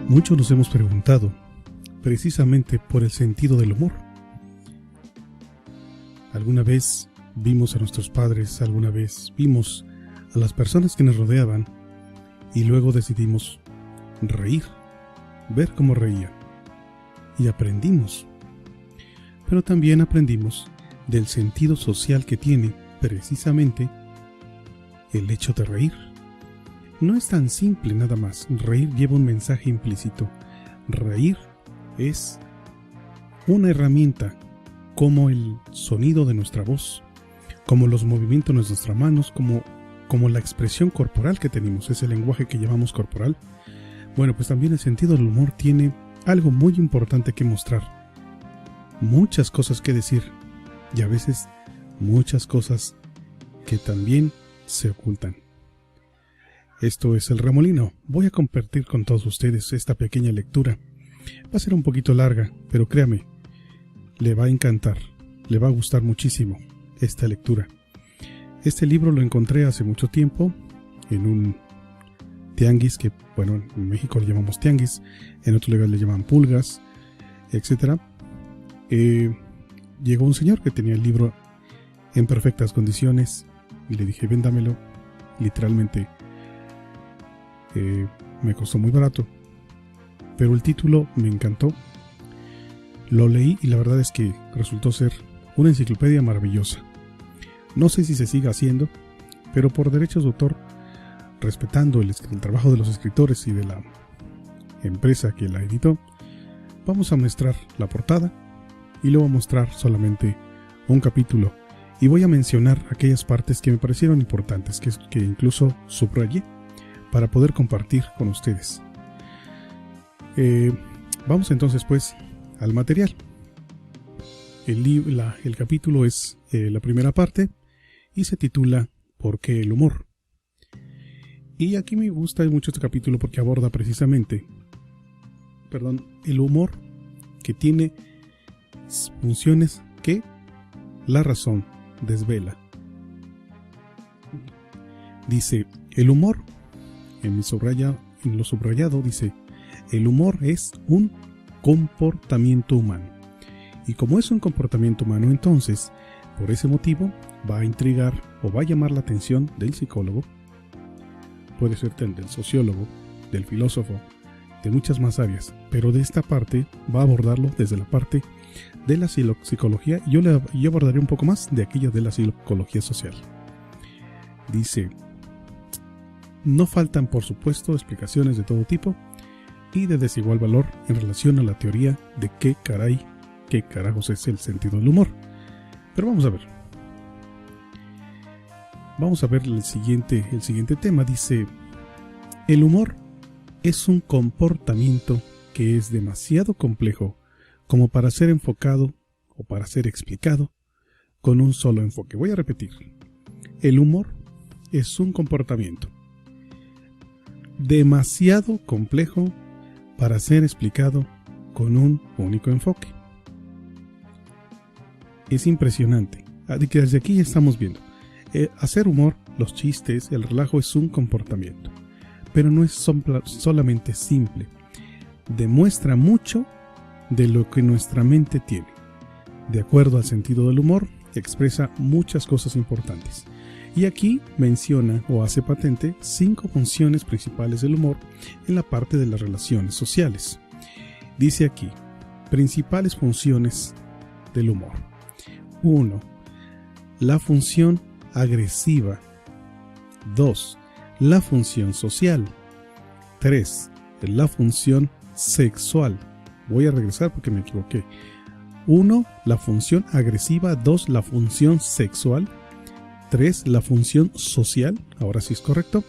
Muchos nos hemos preguntado, precisamente por el sentido del humor. ¿Alguna vez vimos a nuestros padres? ¿Alguna vez vimos a las personas que nos rodeaban? Y luego decidimos reír, ver cómo reían. Y aprendimos. Pero también aprendimos del sentido social que tiene precisamente el hecho de reír. No es tan simple nada más. Reír lleva un mensaje implícito. Reír es una herramienta como el sonido de nuestra voz, como los movimientos de nuestras manos, como la expresión corporal que tenemos, ese lenguaje que llamamos corporal. Bueno, pues también el sentido del humor tiene algo muy importante que mostrar. Muchas cosas que decir y a veces muchas cosas que también se ocultan. Esto es El Remolino. Voy a compartir con todos ustedes esta pequeña lectura. Va a ser un poquito larga, pero créame, le va a encantar, le va a gustar muchísimo esta lectura. Este libro lo encontré hace mucho tiempo en un tianguis que, bueno, en México le llamamos tianguis, en otro lugar le llaman pulgas, etc. Llegó un señor que tenía el libro en perfectas condiciones y le dije, véndamelo. Literalmente me costó muy barato, pero el título me encantó. Lo leí y la verdad es que resultó ser una enciclopedia maravillosa. No sé si se siga haciendo, pero por derechos de autor, respetando el trabajo de los escritores y de la empresa que la editó, vamos a mostrar la portada y luego a mostrar solamente un capítulo. Y voy a mencionar aquellas partes que me parecieron importantes, que incluso subrayé para poder compartir con ustedes. Vamos entonces pues al material. El capítulo es la primera parte y se titula ¿Por qué el humor? Y aquí me gusta mucho este capítulo porque aborda precisamente el humor, que tiene funciones que la razón desvela. Dice, el humor, en lo subrayado dice, el humor es un comportamiento humano. Y como es un comportamiento humano, entonces, por ese motivo, va a intrigar o va a llamar la atención del psicólogo, puede ser del sociólogo, del filósofo, de muchas más áreas, pero de esta parte va a abordarlo desde la parte de la psicología, y yo abordaré un poco más de aquello de la psicología social. Dice, no faltan por supuesto explicaciones de todo tipo y de desigual valor en relación a la teoría de qué carajos es el sentido del humor. Pero vamos a ver. Vamos a ver el siguiente tema. Dice, el humor es un comportamiento que es demasiado complejo como para ser enfocado o para ser explicado con un solo enfoque. Voy a repetir. El humor es un comportamiento demasiado complejo para ser explicado con un único enfoque. Es impresionante. Desde aquí estamos viendo. Hacer humor, los chistes, el relajo es un comportamiento. Pero no es solamente simple. Demuestra mucho de lo que nuestra mente tiene. De acuerdo al sentido del humor, expresa muchas cosas importantes. Y aquí menciona o hace patente 5 funciones principales del humor en la parte de las relaciones sociales. Dice aquí, principales funciones del humor. 1. La función agresiva. 2. La función social. 3. La función sexual. Voy a regresar porque me equivoqué. 1. La función agresiva. 2. La función sexual. 3. La función social. Ahora sí es correcto.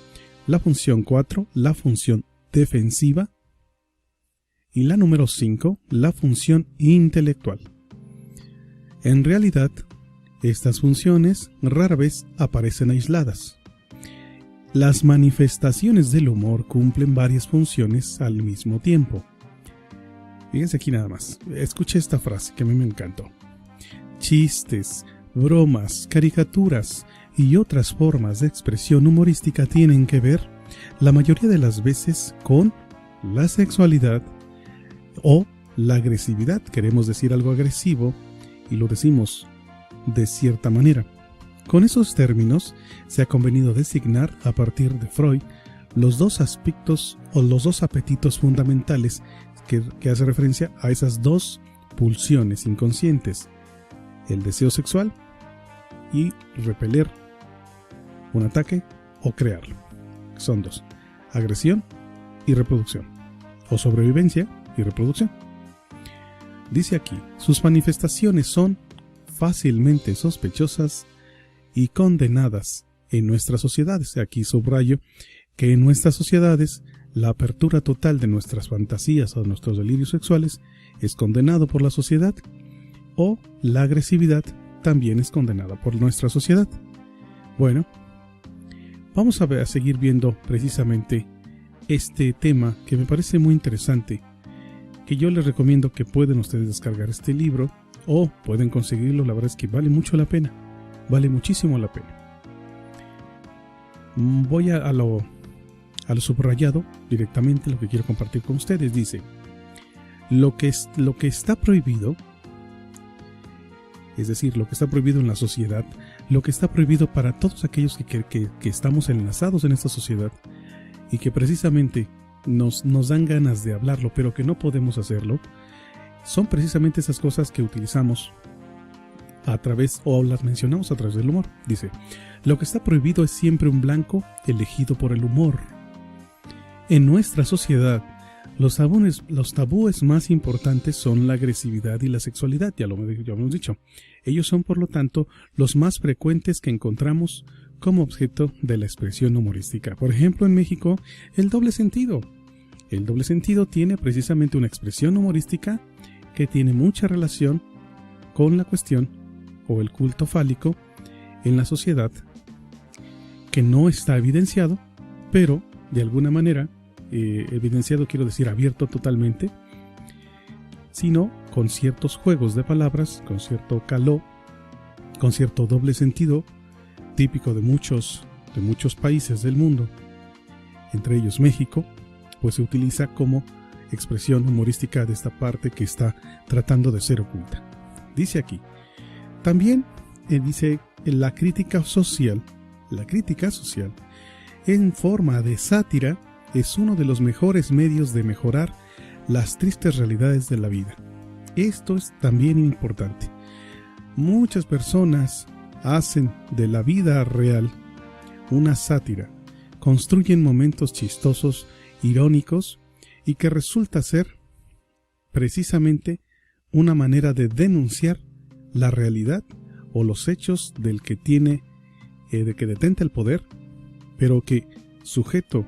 La función 4. La función defensiva. Y la número 5. La función intelectual. En realidad, estas funciones rara vez aparecen aisladas. Las manifestaciones del humor cumplen varias funciones al mismo tiempo. Fíjense aquí nada más. Escuche esta frase que a mí me encantó. Chistes, bromas, caricaturas y otras formas de expresión humorística tienen que ver, la mayoría de las veces, con la sexualidad o la agresividad. Queremos decir algo agresivo y lo decimos de cierta manera. Con esos términos se ha convenido designar a partir de Freud los dos aspectos o los dos apetitos fundamentales que hace referencia a esas dos pulsiones inconscientes: el deseo sexual y repeler un ataque o crearlo. Son dos: agresión y reproducción, o sobrevivencia y reproducción. Dice aquí, sus manifestaciones son fácilmente sospechosas y condenadas en nuestras sociedades. Aquí subrayo que en nuestras sociedades la apertura total de nuestras fantasías o nuestros delirios sexuales es condenado por la sociedad, o la agresividad también es condenada por nuestra sociedad. Bueno, vamos a seguir viendo precisamente este tema que me parece muy interesante, que yo les recomiendo que pueden ustedes descargar este libro o pueden conseguirlo. La verdad es que vale mucho la pena, vale muchísimo la pena. Voy a lo subrayado directamente, lo que quiero compartir con ustedes. Dice, lo que está prohibido, es decir, lo que está prohibido en la sociedad, lo que está prohibido para todos aquellos que estamos enlazados en esta sociedad y que precisamente nos dan ganas de hablarlo, pero que no podemos hacerlo, son precisamente esas cosas que utilizamos a través, o las mencionamos a través del humor. Dice, lo que está prohibido es siempre un blanco elegido por el humor. En nuestra sociedad, los tabúes más importantes son la agresividad y la sexualidad, ya lo hemos dicho. Ellos son, por lo tanto, los más frecuentes que encontramos como objeto de la expresión humorística. Por ejemplo, en México, el doble sentido. El doble sentido tiene precisamente una expresión humorística que tiene mucha relación con la cuestión o el culto fálico en la sociedad, que no está evidenciado, pero de alguna manera, evidenciado quiero decir abierto totalmente, sino con ciertos juegos de palabras, con cierto caló, con cierto doble sentido, típico de muchos países del mundo, entre ellos México, pues se utiliza como expresión humorística de esta parte que está tratando de ser oculta. Dice aquí, también dice la crítica social en forma de sátira es uno de los mejores medios de mejorar las tristes realidades de la vida. Esto es también importante. Muchas personas hacen de la vida real una sátira, construyen momentos chistosos, irónicos, y que resulta ser precisamente una manera de denunciar la realidad o los hechos del que tiene, de que detenta el poder, pero que sujeto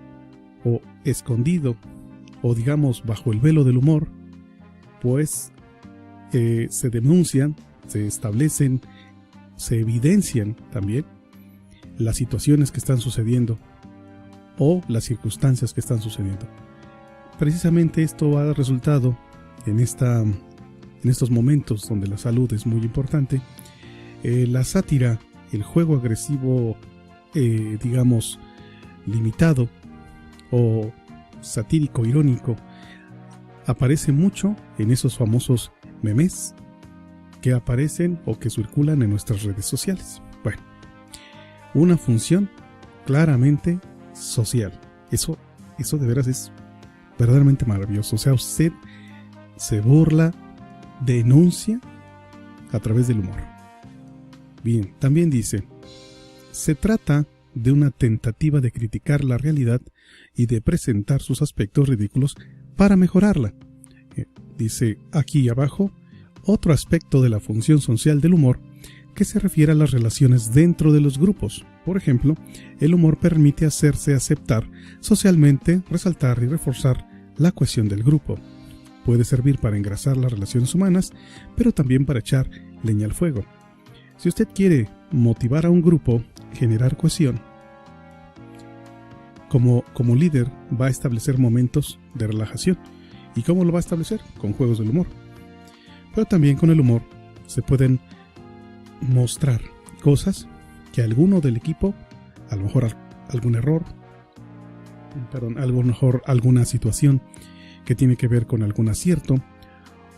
o escondido, o digamos bajo el velo del humor, pues se denuncian, se establecen, se evidencian también las situaciones que están sucediendo o las circunstancias que están sucediendo. Precisamente esto ha resultado en estos momentos donde la salud es muy importante. La sátira, el juego agresivo, digamos, limitado o satírico, irónico, aparece mucho en esos famosos memes que aparecen o que circulan en nuestras redes sociales. Bueno, una función claramente social. Eso de veras es verdaderamente maravilloso. O sea, usted se burla, denuncia a través del humor. Bien, también dice, se trata de una tentativa de criticar la realidad y de presentar sus aspectos ridículos para mejorarla. Dice aquí abajo, otro aspecto de la función social del humor que se refiere a las relaciones dentro de los grupos. Por ejemplo, el humor permite hacerse aceptar socialmente, resaltar y reforzar la cohesión del grupo. Puede servir para engrasar las relaciones humanas, pero también para echar leña al fuego. Si usted quiere motivar a un grupo, generar cohesión, como líder va a establecer momentos de relajación. ¿Y cómo lo va a establecer? Con juegos del humor. Pero también con el humor se pueden mostrar cosas que alguno del equipo, a lo mejor algún error, a lo mejor alguna situación que tiene que ver con algún acierto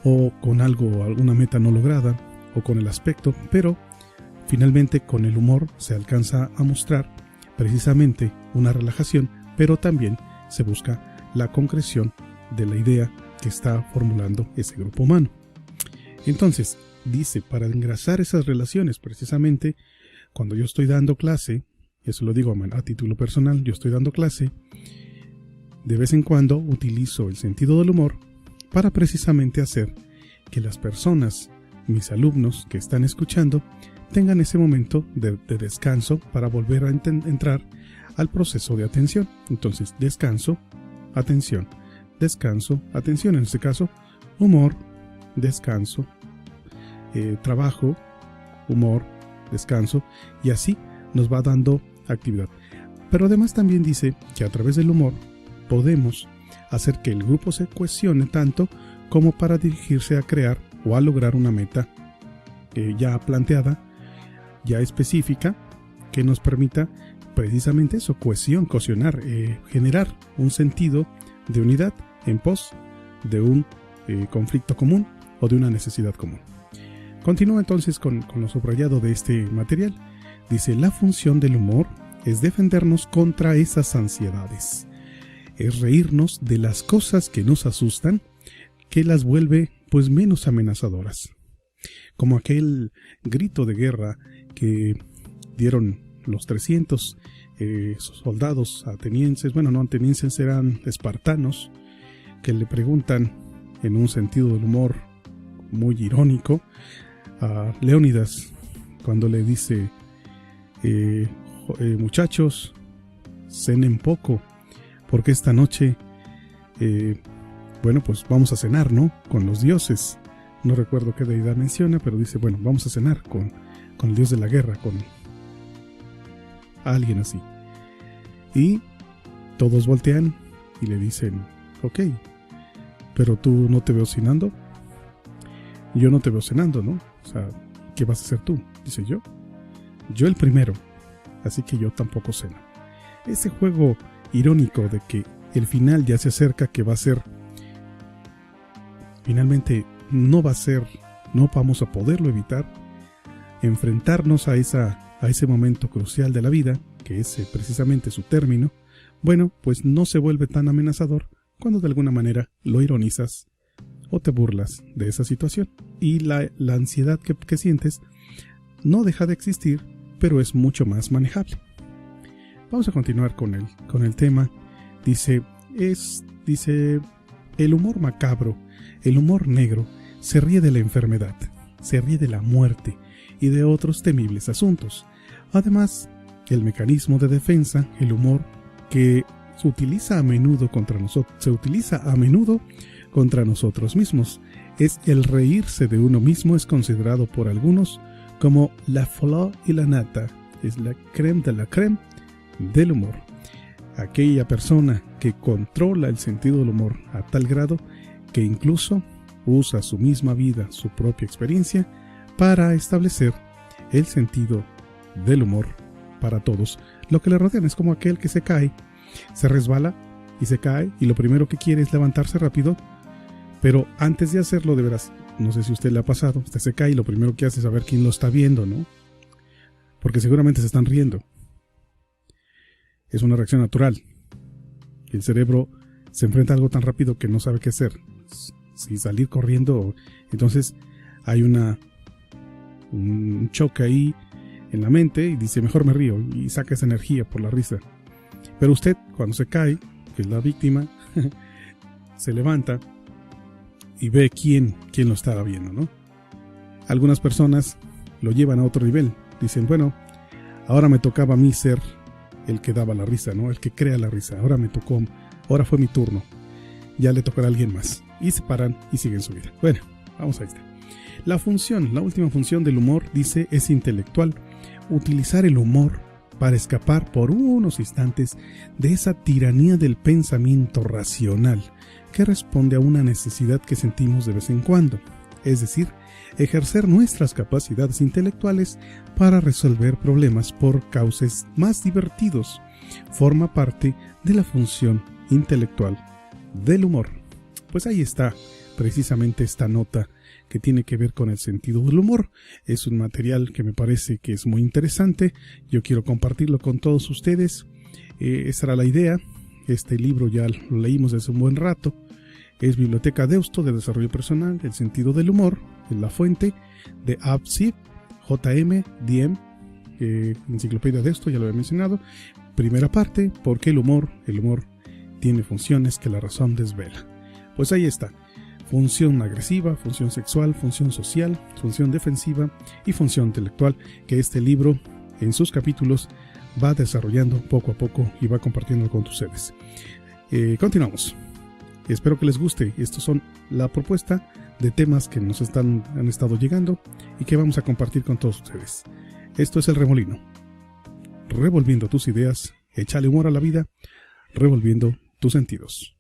o con alguna meta no lograda o con el aspecto, pero finalmente con el humor se alcanza a mostrar precisamente una relajación, pero también se busca la concreción de la idea que está formulando ese grupo humano. Entonces, dice, para engrasar esas relaciones, precisamente cuando yo estoy dando clase, eso lo digo a título personal, yo estoy dando clase, de vez en cuando utilizo el sentido del humor para precisamente hacer que las personas, mis alumnos que están escuchando, tengan ese momento de descanso para volver a entrar al proceso de atención. Entonces, descanso, atención, descanso, atención. En este caso, humor, descanso, trabajo, humor, descanso, y así nos va dando actividad. Pero además también dice que a través del humor podemos hacer que el grupo se cohesione tanto como para dirigirse a crear o a lograr una meta ya planteada, ya específica, que nos permita precisamente eso, cohesionar, generar un sentido de unidad en pos de un conflicto común o de una necesidad común. Continúa entonces con lo subrayado de este material. Dice, la función del humor es defendernos contra esas ansiedades. Es reírnos de las cosas que nos asustan, que las vuelve pues menos amenazadoras. Como aquel grito de guerra que dieron los 300 soldados atenienses, bueno, no atenienses, eran espartanos, que le preguntan en un sentido del humor muy irónico a Leónidas, cuando le dice, muchachos, cenen poco, porque esta noche, bueno, pues vamos a cenar, ¿no? Con los dioses. No recuerdo qué deidad menciona, pero dice, bueno, vamos a cenar con el dios de la guerra, con alguien así. Y todos voltean y le dicen, ok, pero tú no te veo cenando. Yo no te veo cenando, ¿no? O sea, ¿qué vas a hacer tú? Dice yo el primero, así que yo tampoco ceno. Ese juego irónico de que el final ya se acerca, que va a ser, finalmente no vamos a poderlo evitar, enfrentarnos a ese momento crucial de la vida, que es precisamente su término. Bueno, pues no se vuelve tan amenazador cuando de alguna manera lo ironizas o te burlas de esa situación. Y la ansiedad que sientes no deja de existir, pero es mucho más manejable. Vamos a continuar con el tema. Dice, el humor macabro, el humor negro, se ríe de la enfermedad, se ríe de la muerte y de otros temibles asuntos. Además, el mecanismo de defensa, el humor, que se utiliza a menudo contra nosotros mismos, es el reírse de uno mismo, es considerado por algunos como la flor y la nata, es la crème de la crème del humor. Aquella persona que controla el sentido del humor a tal grado que incluso usa su misma vida, su propia experiencia, para establecer el sentido del humor para todos. Lo que le rodean es como aquel que se cae, se resbala y se cae, y lo primero que quiere es levantarse rápido, pero antes de hacerlo, de veras, no sé si a usted le ha pasado, usted se cae y lo primero que hace es saber quién lo está viendo, ¿no? Porque seguramente se están riendo. Es una reacción natural. El cerebro se enfrenta a algo tan rápido que no sabe qué hacer. Si salir corriendo, entonces hay un choque ahí en la mente y dice, mejor me río, y saca esa energía por la risa. Pero usted, cuando se cae, que es la víctima, se levanta y ve quién lo estaba viendo, ¿no? Algunas personas lo llevan a otro nivel. Dicen, bueno, ahora me tocaba a mí ser el que daba la risa, ¿no? El que crea la risa. Ahora fue mi turno. Ya le tocará a alguien más. Y se paran y siguen su vida. Bueno, vamos a esta. La última función del humor, dice, es intelectual. Utilizar el humor para escapar por unos instantes de esa tiranía del pensamiento racional que responde a una necesidad que sentimos de vez en cuando. Es decir, ejercer nuestras capacidades intelectuales para resolver problemas por cauces más divertidos forma parte de la función intelectual del humor. Pues ahí está precisamente esta nota que tiene que ver con el sentido del humor. Es un material que me parece que es muy interesante. Yo quiero compartirlo con todos ustedes. Esa era la idea. Este libro ya lo leímos hace un buen rato. Es Biblioteca Deusto de Desarrollo Personal, el sentido del humor, en la fuente de Absib, JM, Diem, Enciclopedia Deusto, ya lo había mencionado. Primera parte, ¿por qué el humor tiene funciones que la razón desvela? Pues ahí está. Función agresiva, función sexual, función social, función defensiva y función intelectual, que este libro en sus capítulos va desarrollando poco a poco y va compartiendo con ustedes. Continuamos. Espero que les guste. Estos son la propuesta de temas que nos han estado llegando y que vamos a compartir con todos ustedes. Esto es El Remolino. Revolviendo tus ideas, échale humor a la vida, revolviendo tus sentidos.